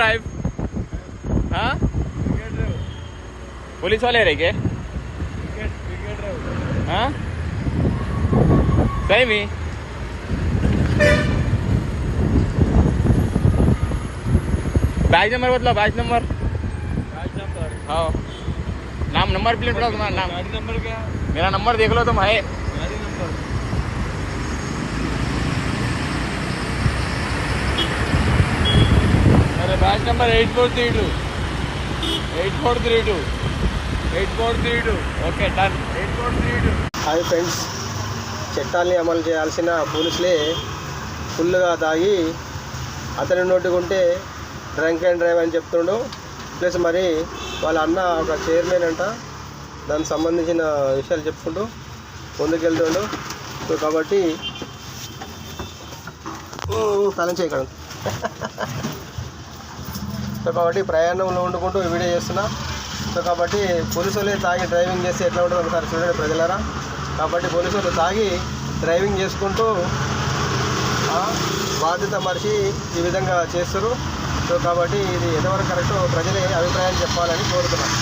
Drive? हाँ, police वाले रहे क्या? हाँ, सही में बैच नंबर बदलो, बैच नंबर। हाँ, नाम नंबर प्लेट बताओ तुम्हारा नाम। गाड़ी नंबर क्या है? मेरा नंबर देख लो तुम है। गाड़ी नंबर अरे batch number 8432 8432 8432 okay done. 8432 hi friends, చట్టాల్ని అమలు చేయాల్సిన పోలీసులే ఫుల్గా తాగి అతని నోటుకుంటే డ్రంక్ అండ్ డ్రైవ్ అని చెప్తుండు. ప్లస్ మరి వాళ్ళ అన్న ఒక చైర్మన్ అంట, దానికి సంబంధించిన విషయాలు చెప్పుకుంటూ ముందుకెళ్తుండు. సో కాబట్టి తలం చేయగలం. సో కాబట్టి ప్రయాణంలో వండుకుంటూ వీడియో చేస్తున్నా. సో కాబట్టి పోలీసు వాళ్ళే తాగి డ్రైవింగ్ చేస్తే ఎట్లా ఉంటుందో ఒకసారి చూడండి ప్రజలారా. కాబట్టి పోలీసు వాళ్ళు తాగి డ్రైవింగ్ చేసుకుంటూ బాధ్యత మరిచి ఈ విధంగా చేస్తారు. సో కాబట్టి ఇది ఎంతవరకు కరెక్టో ప్రజలే అభిప్రాయాలు చెప్పాలని కోరుతున్నాను.